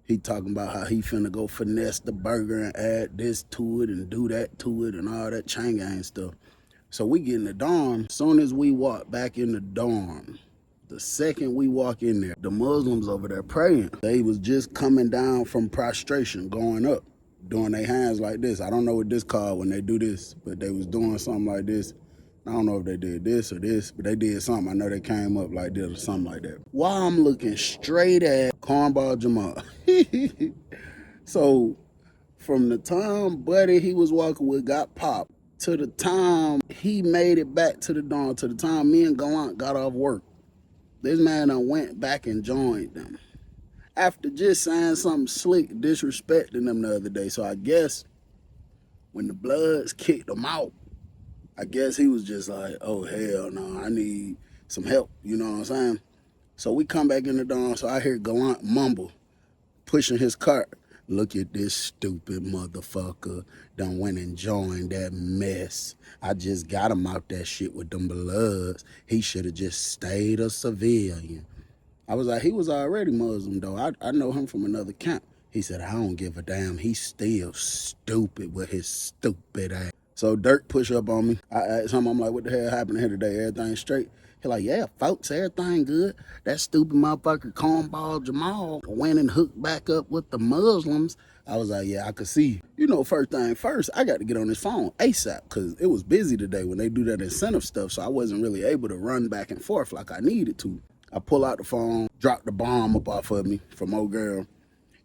He talking about how he finna go finesse the burger and add this to it and do that to it and all that chain gang stuff. So we get in the dorm. Soon as we walk back in the dorm, the second we walk in there, the Muslims over there praying. They was just coming down from prostration, going up, doing their hands like this. I don't know what this called when they do this, but they was doing something like this. I don't know if they did this or this, but they did something. I know they came up like this or something like that. While I'm looking straight at Cornball Jamal. So from the time Buddy he was walking with got popped to the time he made it back to the dorm, to the time me and Gullant got off work, this man done went back and joined them. After just saying something slick, disrespecting them the other day. So I guess when the Bloods kicked him out, I guess he was just like, oh, hell no, I need some help, you know what I'm saying? So we come back in the dorm, so I hear Gullant mumble, pushing his cart. Look at this stupid motherfucker done went and joined that mess. I just got him out that shit with them Bloods. He should have just stayed a civilian. I was like, he was already Muslim, though. I know him from another camp. He said, I don't give a damn. He's still stupid with his stupid ass. So Dirk push up on me. I asked him, I'm like, what the hell happened here today? Everything straight? He like, yeah, folks, everything good. That stupid motherfucker Cornball Jamal went and hooked back up with the Muslims. I was like, yeah, I could see. You know, first thing first, I got to get on this phone ASAP because it was busy today when they do that incentive stuff, so I wasn't really able to run back and forth like I needed to. I pull out the phone, drop the bomb up off of me from old girl,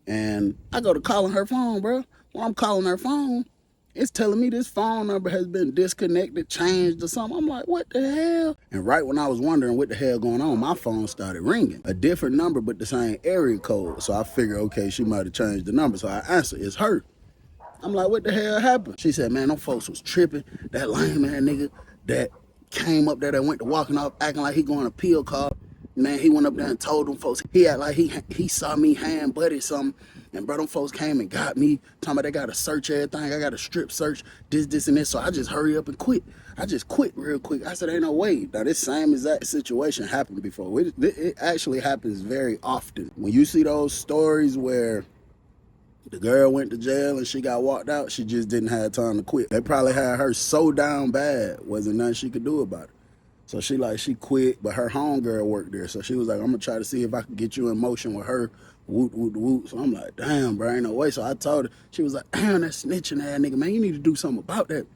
and I go to calling her phone, bro. While I'm calling her phone, it's telling me this phone number has been disconnected, changed or something. I'm like, what the hell? And right when I was wondering what the hell going on, my phone started ringing. A different number, but the same area code. So I figured, okay, she might have changed the number. So I answered, it's her. I'm like, what the hell happened? She said, man, them folks was tripping. That lame ass nigga that came up there that went to walking off acting like he going to peel car. Man, he went up there and told them folks, he act like he saw me hand Buddy something. And bro, them folks came and got me, talking about they got to search everything. I got to strip search this, and this. So I just hurry up and quit. I just quit real quick. I said, ain't no way. Now, this same exact situation happened before. It actually happens very often. When you see those stories where the girl went to jail and she got walked out, she just didn't have time to quit. They probably had her so down bad, wasn't nothing she could do about it. So she quit, but her homegirl worked there. So she was like, I'm gonna try to see if I can get you in motion with her. Woot, woot, woot. So I'm like, damn, bro, ain't no way. So I told her, she was like, damn, that snitching ass nigga, man, you need to do something about that.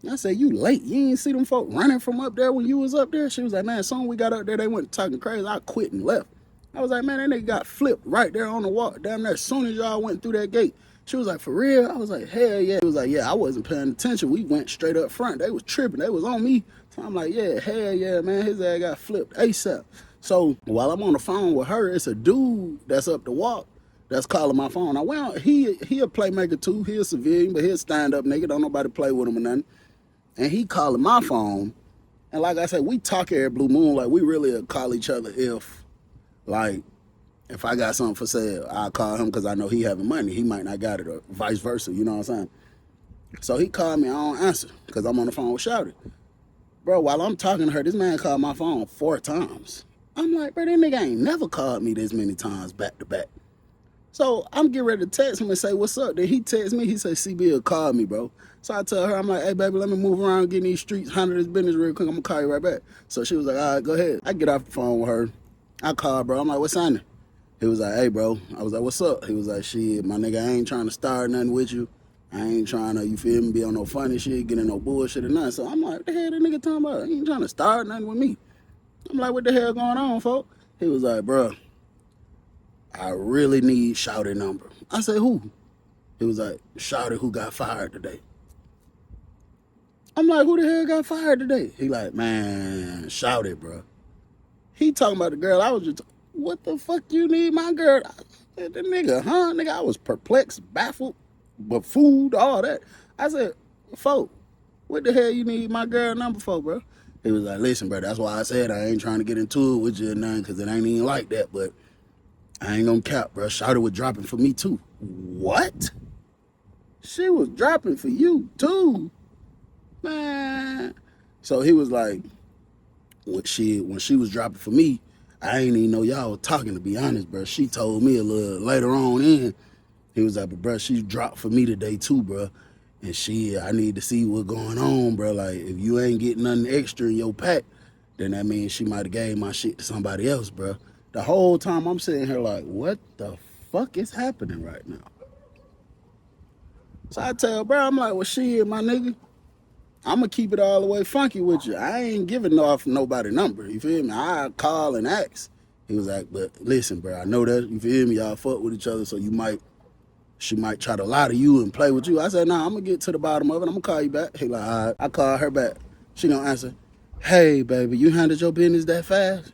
I said, you late. You ain't see them folk running from up there when you was up there? She was like, man, as soon as we got up there, they went talking crazy. I quit and left. I was like, man, that nigga got flipped right there on the walk down there as soon as y'all went through that gate. She was like, for real? I was like, hell yeah. She was like, yeah, I wasn't paying attention. We went straight up front. They was tripping. They was on me. So I'm like, yeah, hell yeah, man. His ass got flipped ASAP. So while I'm on the phone with her, it's a dude that's up the walk that's calling my phone. Now, well, he a playmaker too. He a civilian, but he a stand-up nigga. Don't nobody play with him or nothing. And he calling my phone. And like I said, we talk every blue moon. Like, we really call each other if I got something for sale, I'll call him because I know he having money. He might not got it, or vice versa, you know what I'm saying? So he called me, I don't answer because I'm on the phone with Shouty. Bro, while I'm talking to her, this man called my phone 4 times. I'm like, bro, that nigga ain't never called me this many times back to back. So I'm getting ready to text him and say, what's up? Then he text me, he said, CB will call me, bro. So I tell her, I'm like, hey, baby, let me move around, get in these streets, handle this business real quick. I'm going to call you right back. So she was like, all right, go ahead. I get off the phone with her. I call her, bro. I'm like, what's happening? He was like, hey, bro. I was like, what's up? He was like, shit, my nigga, I ain't trying to start nothing with you. I ain't trying to, you feel me, be on no funny shit, get in no bullshit or nothing. So I'm like, what the hell that nigga talking about? He ain't trying to start nothing with me. I'm like, what the hell going on, folk? He was like, bro, I really need Shouty number. I said, who? He was like, Shouty who got fired today. I'm like, who the hell got fired today? He like, man, Shouty, bro. He talking about the girl. I was just, what the fuck you need my girl? I said, the nigga, huh? Nigga, I was perplexed, baffled, befooled, all that. I said, folk, what the hell you need my girl number for, bro? He was like, listen, bro, that's why I said I ain't trying to get into it with you or nothing, because it ain't even like that, but I ain't gonna cap, bro. Shouty was dropping for me, too. What? She was dropping for you, too? Man. So he was like, when she was dropping for me, I ain't even know y'all was talking, to be honest, bro. She told me a little later on in. He was like, but bro, she dropped for me today too, bro. And I need to see what's going on, bro. Like, if you ain't getting nothing extra in your pack, then that means she might have gave my shit to somebody else, bro. The whole time I'm sitting here like, what the fuck is happening right now? So I tell bro, I'm like, well, shit, my nigga, I'm going to keep it all the way funky with you. I ain't giving off nobody number, you feel me? I call and ask. He was like, but listen, bro, I know that, you feel me? Y'all fuck with each other, so she might try to lie to you and play with you. I said, nah, I'm going to get to the bottom of it. I'm going to call you back. He like, all right. I call her back. She going to answer, hey, baby, you handled your business that fast?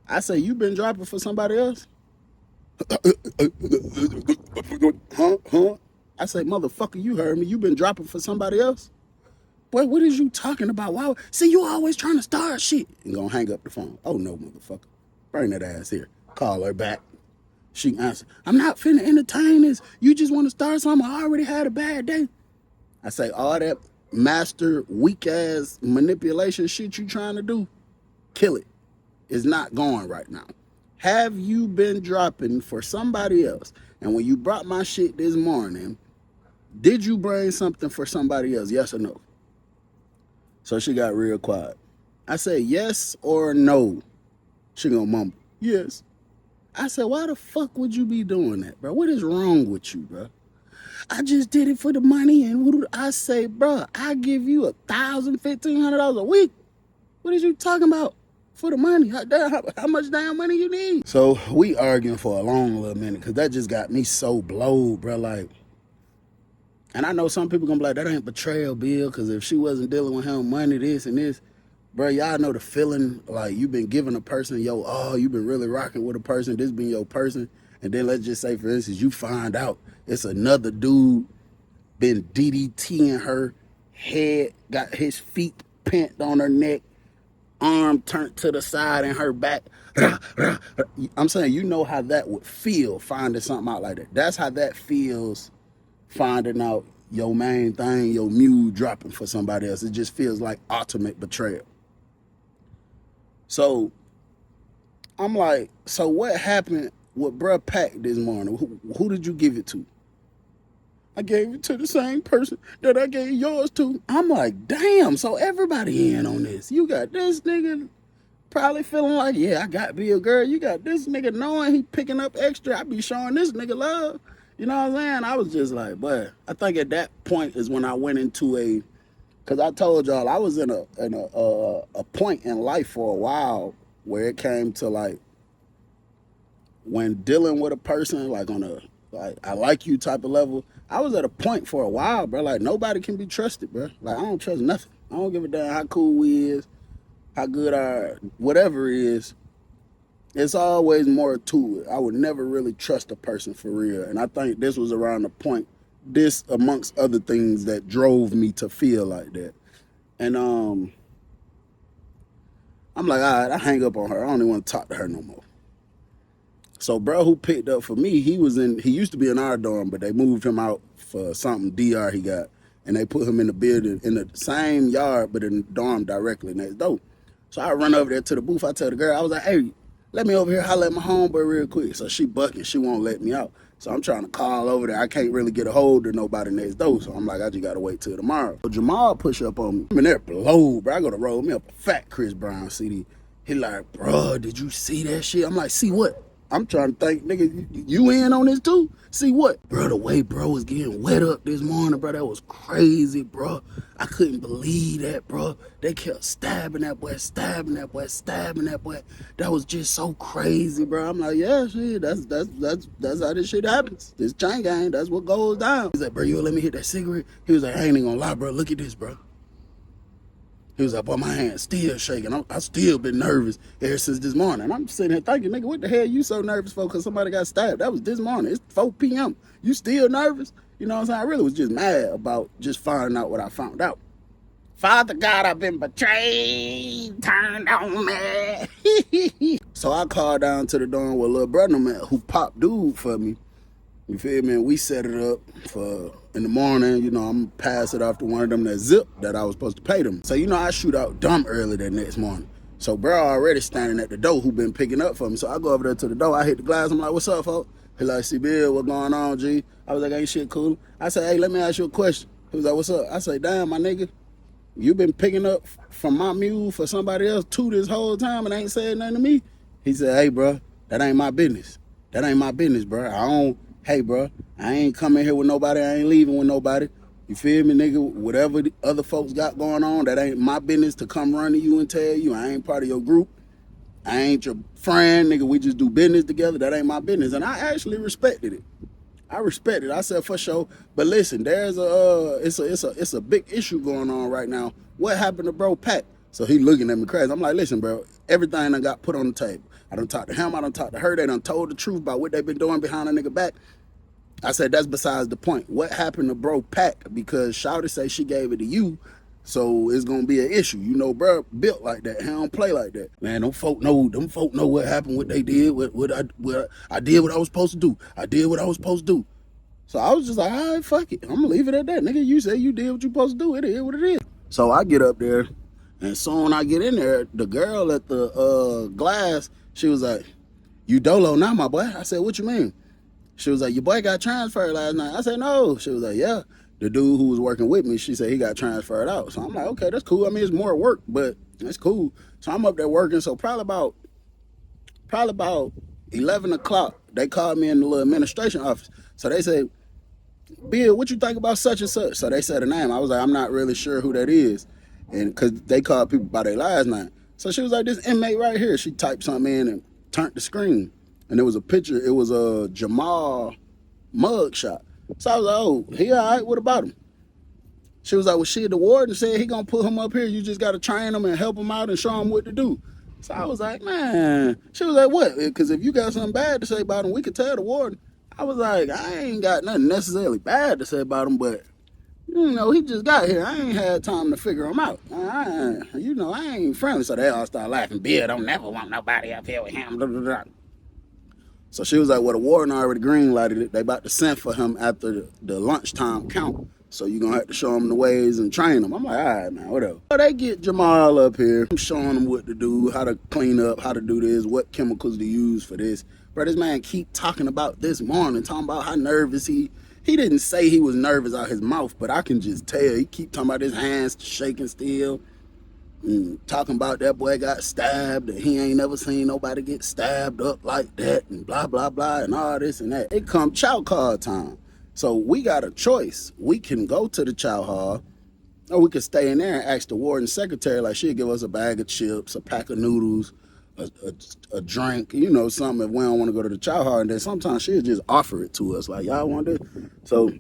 I say, you been dropping for somebody else? Huh? I say, motherfucker, you heard me. You been dropping for somebody else? Boy, what is you talking about? Why? See, you always trying to start shit. And gonna hang up the phone. Oh, no, motherfucker. Bring that ass here. Call her back. She answered, I'm not finna entertain this. You just want to start something. I already had a bad day. I say, all that master weak-ass manipulation shit you trying to do, kill it. It's not going right now. Have you been dropping for somebody else? And when you brought my shit this morning, did you bring something for somebody else? Yes or no? So she got real quiet. I said, yes or no? She gonna mumble, yes. I said, why the fuck would you be doing that, bro? What is wrong with you, bro? I just did it for the money. And I say, bro, I give you $1,000, $1,500 a week. What is you talking about? For the money, how much damn money you need? So we arguing for a long little minute, because that just got me so blowed, bro. Like, and I know some people gonna be like, that ain't betrayal, Bill, because if she wasn't dealing with him money, this and this, bro, y'all know the feeling, like, you've been giving a person you've been really rocking with a person, this been your person, and then let's just say, for instance, you find out it's another dude been DDTing her head, got his feet pent on her neck, arm turned to the side and her back. I'm saying, you know how that would feel finding something out like that. That's how that feels, finding out your main thing, your mule dropping for somebody else. It just feels like ultimate betrayal. So I'm like, so what happened with bruh Pack this morning? Who did you give it to? I gave it to the same person that I gave yours to. I'm like, damn, so everybody in on this. You got this nigga probably feeling like, yeah, I got to be a girl. You got this nigga knowing he picking up extra. I be showing this nigga love. You know what I'm saying? I was just like, but I think at that point is when I went into because I told y'all I was in a point in life for a while where it came to, like, when dealing with a person, like on a, like, I like you type of level, I was at a point for a while, bro. Like, nobody can be trusted, bro. Like, I don't trust nothing. I don't give a damn how cool we is, how good our whatever is. It's always more to it. I would never really trust a person for real. And I think this was around the point, this amongst other things, that drove me to feel like that. And I'm like, all right, I hang up on her. I don't even want to talk to her no more. So bro who picked up for me, he used to be in our dorm, but they moved him out for something DR he got. And they put him in the building, in the same yard, but in the dorm directly next door. So I run over there to the booth. I tell the girl, I was like, hey, let me over here holler at my homeboy real quick. So she bucking, she won't let me out. So I'm trying to call over there. I can't really get a hold of nobody next door. So I'm like, I just gotta wait till tomorrow. So Jamal push up on me. I'm in there blow, bro. I gotta roll me up a fat Chris Brown CD. He like, bro, did you see that shit? I'm like, see what? I'm trying to think, nigga, you in on this too? See what? Bro, the way bro was getting wet up this morning, bro, that was crazy, bro. I couldn't believe that, bro. They kept stabbing that boy, stabbing that boy, stabbing that boy. That was just so crazy, bro. I'm like, yeah, shit, that's how this shit happens. This chain gang, that's what goes down. He's like, bro, you let me hit that cigarette? He was like, I ain't even gonna lie, bro. Look at this, bro. He was like, boy, my hand's still shaking. I still been nervous ever since this morning. And I'm sitting here thinking, nigga, what the hell you so nervous for? Because somebody got stabbed. That was this morning. It's 4 p.m. You still nervous? You know what I'm saying? I really was just mad about just finding out what I found out. Father God, I've been betrayed, turned on me. So I called down to the dorm with little brother, man, who popped dude for me. You feel me? And we set it up for in the morning. You know, I'm pass it off to one of them that zip that I was supposed to pay them. So, you know, I shoot out dumb early that next morning. So bro already standing at the door who been picking up for me. So I go over there to the door. I hit the glass. I'm like, what's up, folks? He like, see, Bill, what going on, G? I was like, ain't shit cool. I said, hey, let me ask you a question. He was like, what's up? I say, damn, my nigga, you been picking up from my mule for somebody else too this whole time and ain't said nothing to me? He said, hey, bro, that ain't my business. That ain't my business, bro. Hey, bro, I ain't coming here with nobody. I ain't leaving with nobody. You feel me, nigga? Whatever the other folks got going on, that ain't my business to come run to you and tell you. I ain't part of your group. I ain't your friend, nigga. We just do business together. That ain't my business. And I actually respected it. I respect it. I said for sure. But listen, there's it's a big issue going on right now. What happened to bro Pat? So he looking at me crazy. I'm like, listen, bro, everything I got put on the table. I done talked to him, I done talked to her, they done told the truth about what they been doing behind a nigga back. I said, that's besides the point. What happened to bro Pat? Because Shawty say she gave it to you, so it's gonna be an issue. You know, bro built like that. He don't play like that. Man, them folk know what happened, what they did, what I did what I was supposed to do. I did what I was supposed to do. So I was just like, all right, fuck it. I'm gonna leave it at that. Nigga, you say you did what you supposed to do. It is what it is. So I get up there, and soon I get in there, the girl at the glass, she was like, you dolo now, my boy. I said, what you mean? She was like, your boy got transferred last night. I said, no. She was like, yeah. The dude who was working with me, she said he got transferred out. So I'm like, okay, that's cool. I mean, it's more work, but it's cool. So I'm up there working. So probably about 11 o'clock, they called me in the little administration office. So they said, Bill, what you think about such and such? So they said a name. I was like, I'm not really sure who that is. And because they called people by their last name. So she was like, this inmate right here. She typed something in and turned the screen. And there was a picture. It was a Jamal mug shot. So I was like, oh, he all right? What about him? She was like, well, shit, the warden said he gonna put him up here. You just gotta train him and help him out and show him what to do. So I was like, man. She was like, what? Because if you got something bad to say about him, we could tell the warden. I was like, I ain't got nothing necessarily bad to say about him, but you know, he just got here. I ain't had time to figure him out. I ain't friendly. So they all start laughing. Bill don't never want nobody up here with him. Blah, blah, blah. So she was like, well, the warden already green lighted it. They about to send for him after the lunchtime count. So you're going to have to show him the ways and train him. I'm like, all right, man, whatever. So they get Jamal up here. I'm showing him what to do, how to clean up, how to do this, what chemicals to use for this. Bro, this man keep talking about this morning, talking about how nervous he didn't say he was nervous out his mouth, but I can just tell. He keep talking about his hands shaking still. And talking about that boy got stabbed and he ain't never seen nobody get stabbed up like that and blah, blah, blah, and all this and that. It come chow card time. So we got a choice. We can go to the chow hall or we could stay in there and ask the warden secretary, like she'll give us a bag of chips, a pack of noodles, a drink, you know, something if we don't want to go to the chow hall. And then sometimes she'll just offer it to us, like, y'all want this? So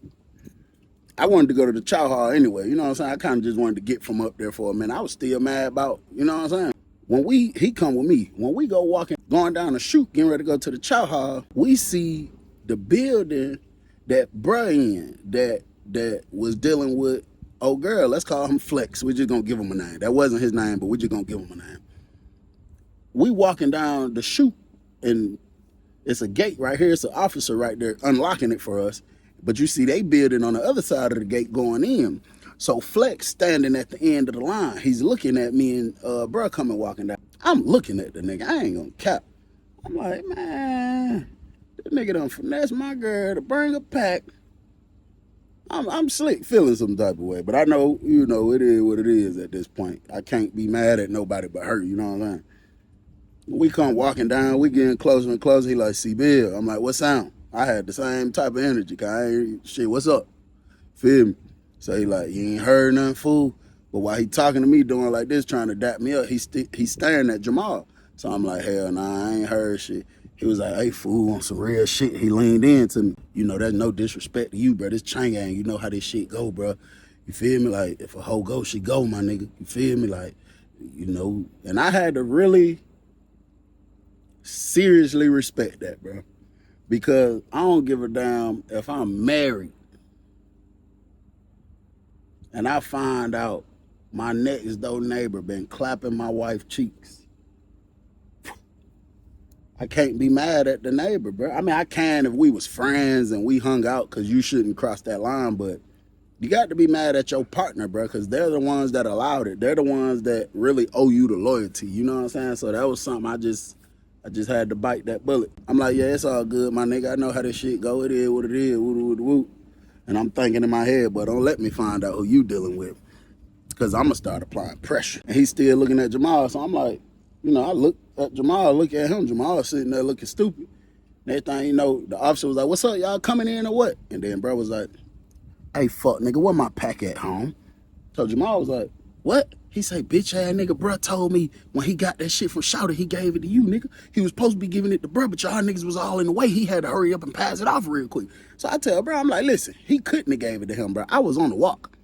I wanted to go to the chow hall anyway, you know what I'm saying? I kind of just wanted to get from up there for a minute. I was still mad about, you know what I'm saying? He come with me. When we go walking, going down the chute, getting ready to go to the chow hall, we see the building that bruh in, that was dealing with, oh girl, let's call him Flex. We're just gonna give him a name. That wasn't his name, but we're just gonna give him a name. We walking down the chute, and it's a gate right here. It's an officer right there unlocking it for us. But you see they building on the other side of the gate going in. So Flex standing at the end of the line. He's looking at me and bruh coming walking down. I'm looking at the nigga. I ain't gonna cap. I'm like, man, this nigga done finesse my girl to bring a pack. I'm slick feeling some type of way. But I know, you know, it is what it is at this point. I can't be mad at nobody but her, you know what I'm saying? We come walking down, we getting closer and closer. He like, see Bill. I'm like, what sound? I had the same type of energy. Shit, what's up? Feel me? So he like, you ain't heard nothing, fool? But while he talking to me doing like this, trying to dap me up, he's staring at Jamal. So I'm like, hell nah, I ain't heard shit. He was like, hey, fool, on some real shit. He leaned into me. You know, that's no disrespect to you, bro. This chain gang, you know how this shit go, bro. You feel me? Like, if a hoe go, she go, my nigga. You feel me? Like, you know, and I had to really seriously respect that, bro. Because I don't give a damn if I'm married and I find out my next door neighbor been clapping my wife's cheeks. I can't be mad at the neighbor, bro. I mean, I can if we was friends and we hung out, because you shouldn't cross that line, but You got to be mad at your partner, bro, because they're the ones that allowed it. They're the ones that really owe you the loyalty. You know what I'm saying? So that was something I just had to bite that bullet. I'm like, yeah, it's all good, my nigga. I know how this shit go. It is what it is. Woo, woo, woo, woo. And I'm thinking in my head, but don't let me find out who you dealing with, because I'm going to start applying pressure. And he's still looking at Jamal. So I'm like, I look at Jamal, look at him. Jamal sitting there looking stupid. Next thing you know, the officer was like, what's up, y'all coming in or what? And then bro was like, hey, fuck, nigga, where my pack at home? So Jamal was like, what? He say, bitch ass nigga, bruh told me when he got that shit from Shouter, he gave it to you, nigga. He was supposed to be giving it to bruh, but y'all niggas was all in the way. He had to hurry up and pass it off real quick. So I tell bro, I'm like, listen, he couldn't have gave it to him, bro. I was on the walk.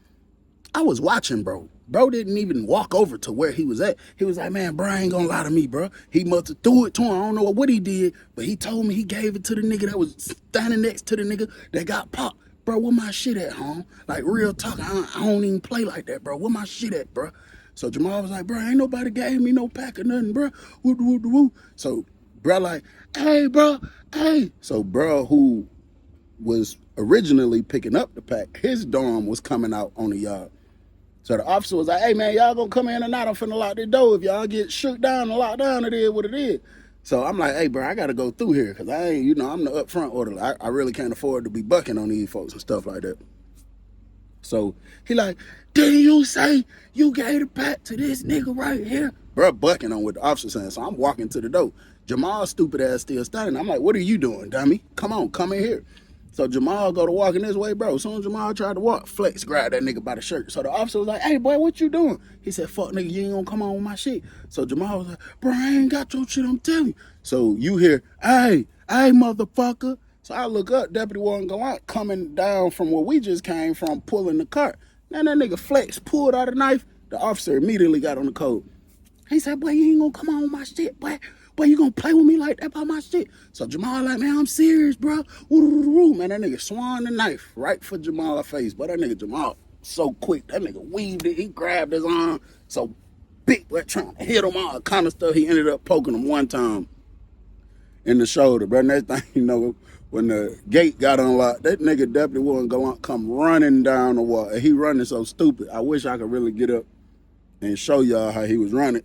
I was watching, bro. Bro didn't even walk over to where he was at. He was like, man, bro, ain't gonna lie to me, bro. He must have threw it to him. I don't know what he did, but he told me he gave it to the nigga that was standing next to the nigga that got popped. Bro, where my shit at, home? Like, real talk, I don't even play like that, bro. Where my shit at, bro? So Jamal was like, bro, ain't nobody gave me no pack or nothing, bro. Woo, woo, woo. So bro like, hey, bro, hey. So bro, who was originally picking up the pack, his dorm was coming out on the yard. So the officer was like, hey, man, y'all gonna come in or not? I'm finna lock the door. If y'all get shook down and locked down, it is what it is. So I'm like, hey, bro, I got to go through here because I ain't, I'm the upfront orderly. I really can't afford to be bucking on these folks and stuff like that. So he like, didn't you say you gave the pack to this nigga right here? Bro, bucking on what the officer saying. So I'm walking to the door. Jamal's stupid ass still standing. I'm like, what are you doing, dummy? Come on, come in here. So Jamal go to walking this way, bro. As soon as Jamal tried to walk, Flex grabbed that nigga by the shirt. So the officer was like, hey, boy, what you doing? He said, fuck, nigga, you ain't gonna come on with my shit. So Jamal was like, bro, I ain't got your shit, I'm telling you. So you hear, hey, motherfucker. So I look up, Deputy Warden Gullant coming down from where we just came from, pulling the cart. Now that nigga Flex pulled out a knife. The officer immediately got on the code. He said, boy, you ain't gonna come on with my shit, boy. Boy, you gonna play with me like that about my shit? So Jamal like, man, I'm serious, bro. Man, that nigga swung the knife right for Jamal's face. But that nigga Jamal so quick. That nigga weaved it. He grabbed his arm so big, but trying to hit him all kind of stuff. He ended up poking him one time in the shoulder, bro. Next thing you know, when the gate got unlocked, that nigga Deputy Warden Gullant come running down the wall. He running so stupid. I wish I could really get up and show y'all how he was running.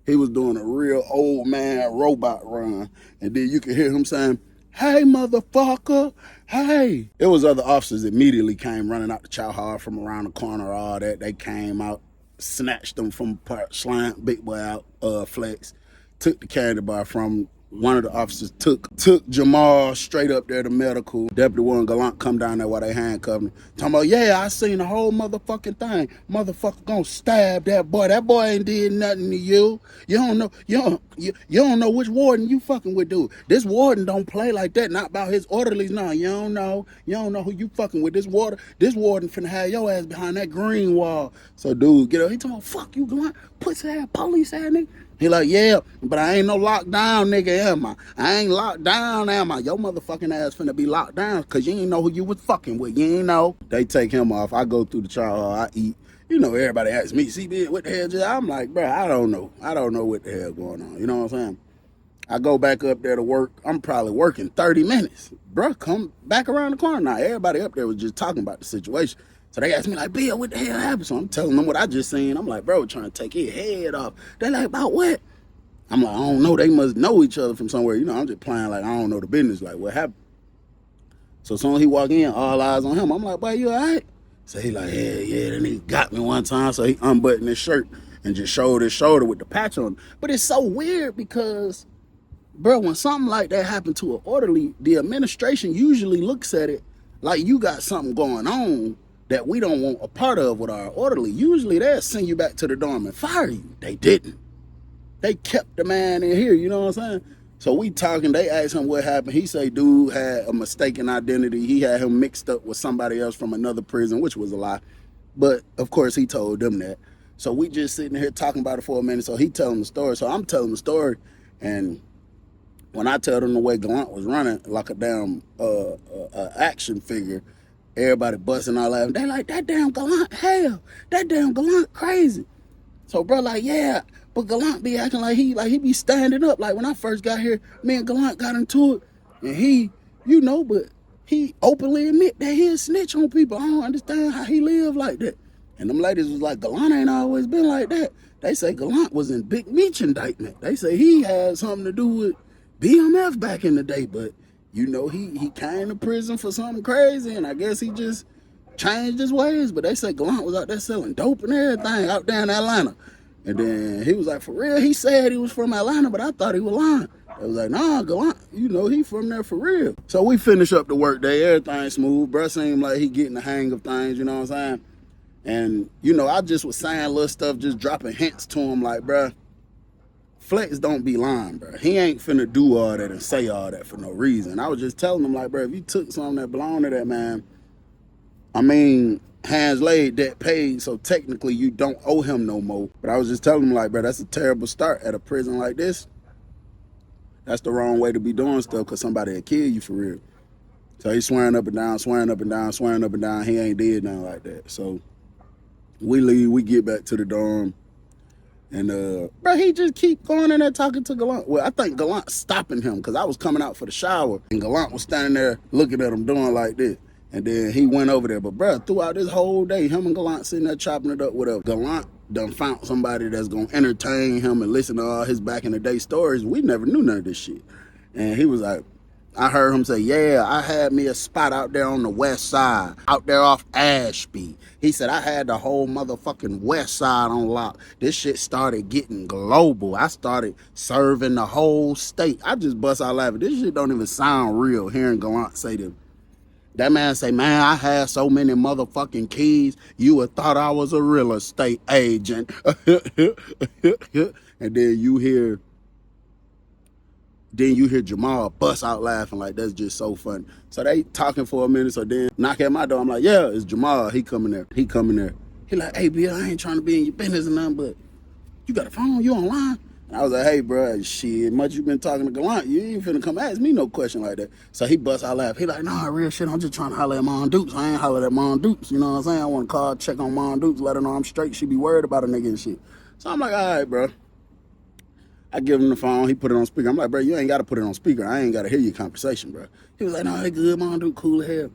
He was doing a real old man robot run. And then you could hear him saying, hey, motherfucker, hey. It was other officers that immediately came running out the chow hall from around the corner, all that. They came out, snatched them from part, slammed Big Boy out, Flex, took the candy bar from one of the officers, took Jamal straight up there to medical. Deputy Warden Gullant come down there while they handcuffed him. Talking about, yeah, I seen the whole motherfucking thing. Motherfucker gonna stab that boy. That boy ain't did nothing to you. You don't know which warden you fucking with, dude. This warden don't play like that. Not about his orderlies. No, you don't know. You don't know who you fucking with. This warden finna have your ass behind that green wall. So dude, get up. He talking about, fuck you, Gullant. Pussy ass police ass nigga. He like, yeah, but I ain't no lockdown nigga, am I? I ain't locked down, am I? Your motherfucking ass finna be locked down because you ain't know who you was fucking with. You ain't know. They take him off. I go through the chow hall. I eat. Everybody asks me, CB, what the hell? I'm like, bro, I don't know. I don't know what the hell going on. You know what I'm saying? I go back up there to work. I'm probably working 30 minutes. Bro, come back around the corner now. Everybody up there was just talking about the situation. So they asked me like, Bill, what the hell happened? So I'm telling them what I just seen. I'm like, bro, trying to take his head off. They like, about what? I'm like, I don't know. They must know each other from somewhere. I'm just playing like I don't know the business. Like, what happened? So soon as he walk in, all eyes on him. I'm like, boy, you all right? So he like, yeah, then he got me one time. So he unbuttoned his shirt and just showed his shoulder with the patch on. But it's so weird because, bro, when something like that happened to an orderly, the administration usually looks at it like you got something going on that we don't want a part of with our orderly. Usually they'll send you back to the dorm and fire you. They didn't. They kept the man in here, you know what I'm saying? So we talking, they asked him what happened. He say dude had a mistaken identity. He had him mixed up with somebody else from another prison, which was a lie. But of course he told them that. So we just sitting here talking about it for a minute. So he telling the story. So I'm telling the story. And when I tell them the way Gullant was running like a damn action figure, everybody busting all laughing. They like, that damn Gullant, hell, that damn Gullant crazy. So bro like, yeah, but Gullant be acting like he be standing up. Like when I first got here, me and Gullant got into it, and he, but he openly admit that he'll snitch on people. I don't understand how he live like that. And them ladies was like, Gullant ain't always been like that. They say Gullant was in Big Meech indictment. They say he had something to do with BMF back in the day, but you know, he came to prison for something crazy, and I guess he just changed his ways. But they say Gullant was out there selling dope and everything out there in Atlanta. And then he was like, for real? He said he was from Atlanta, but I thought he was lying. I was like, nah, Gullant, you know, he from there for real. So we finish up the work day, everything smooth. Bruh seemed like he getting the hang of things, you know what I'm saying? And, you know, I just was saying little stuff, just dropping hints to him like, bruh, Flex don't be lying, bro. He ain't finna do all that and say all that for no reason. I was just telling him, like, bro, if you took something that belonged to that man, I mean, hands laid, debt paid, so technically you don't owe him no more. But I was just telling him, like, bro, that's a terrible start at a prison like this. That's the wrong way to be doing stuff, because somebody will kill you for real. So he's swearing up and down, swearing up and down, swearing up and down. He ain't did nothing like that. So we leave, we get back to the dorm. And, bro, he just keep going in there talking to Gullant. Well, I think Gullant stopping him because I was coming out for the shower. And Gullant was standing there looking at him doing like this. And then he went over there. But, bro, throughout this whole day, him and Gullant sitting there chopping it up with a Gullant done found somebody that's going to entertain him and listen to all his back in the day stories. We never knew none of this shit. And he was like, I heard him say, yeah, I had me a spot out there on the west side, out there off Ashby. He said, I had the whole motherfucking west side on lock. This shit started getting global. I started serving the whole state. I just bust out laughing. This shit don't even sound real, hearing Gullant say this. That man say, man, I had so many motherfucking keys, you would thought I was a real estate agent. And then you hear Jamal bust out laughing like that's just so funny. So they talking for a minute, so then knock at my door. I'm like, yeah, it's Jamal. He coming there. He like, hey, Bill, I ain't trying to be in your business or nothing, but you got a phone? You online? And I was like, hey, bro, shit, much you been talking to Gullant. You ain't finna come ask me no question like that. So he bust out laughing. He like, nah, real shit, I'm just trying to holler at Mom Dukes. I ain't holler at Mom Dukes, you know what I'm saying? I want to call, check on Mom Dukes, let her know I'm straight. She be worried about a nigga and shit. So I'm like, all right, bro. I give him the phone. He put it on speaker. I'm like, bro, you ain't got to put it on speaker. I ain't got to hear your conversation, bro. He was like, no, they good, Mom Duke, cool as hell.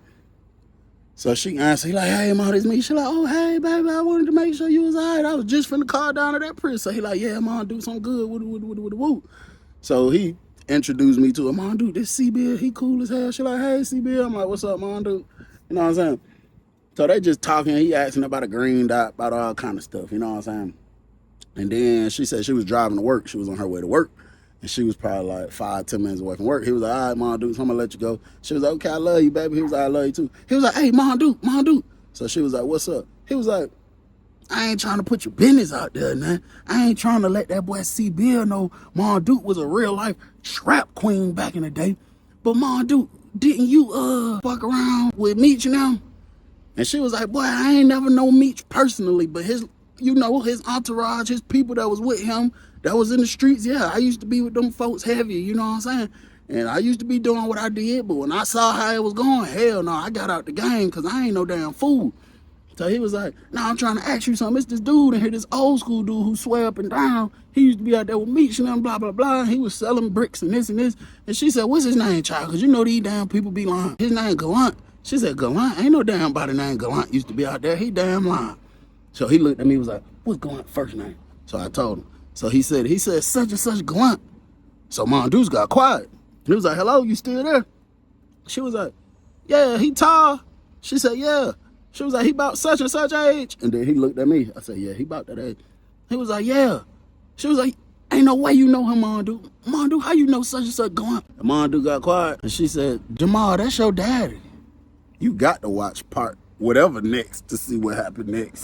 So she answered. He like, hey, Mom, this me. She like, oh, hey, baby, I wanted to make sure you was all right. I was just finna call down to that prison. So he like, yeah, Mom Duke, something good. Woo. So he introduced me to her. Mom Duke, this C-Bill, he cool as hell. She like, hey, C-Bill. I'm like, what's up, Mom Duke? You know what I'm saying? So they just talking. He asking about a green dot, about all kind of stuff. You know what I'm saying? And then she said she was driving to work. She was on her way to work. And she was probably like 5-10 minutes away from work. He was like, all right, Mom Duke, I'm going to let you go. She was like, okay, I love you, baby. He was like, I love you too. He was like, hey, Mom Duke. So she was like, what's up? He was like, I ain't trying to put your business out there, man. I ain't trying to let that boy C-Bill know Mom Duke was a real life trap queen back in the day. But Mom Duke, didn't you fuck around with Meech now? And she was like, boy, I ain't never know Meech personally, but his entourage, his people that was with him, that was in the streets, yeah, I used to be with them folks heavy, you know what I'm saying? And I used to be doing what I did, but when I saw how it was going, hell no, I got out the game because I ain't no damn fool. So he was like, nah, I'm trying to ask you something. It's this dude in here, this old school dude who swear up and down. He used to be out there with Meech and them, blah, blah, blah. And he was selling bricks and this and this. And she said, what's his name, child? Because you know these damn people be lying. His name Gullant. She said, Gullant? Ain't no damn body named Gullant used to be out there. He damn lying. So he looked at me and was like, what's Gullant first name? So I told him. So he said such and such Gullant. So Mom Dukes got quiet. He was like, hello, you still there? She was like, yeah, he tall. She said, yeah. She was like, he about such and such age. And then he looked at me. I said, yeah, he about that age. He was like, yeah. She was like, ain't no way you know him, Mom Duke. Mom Duke, how you know such and such Gullant? And Mom Duke got quiet. And she said, Jamal, that's your daddy. You got to watch part whatever next to see what happened next.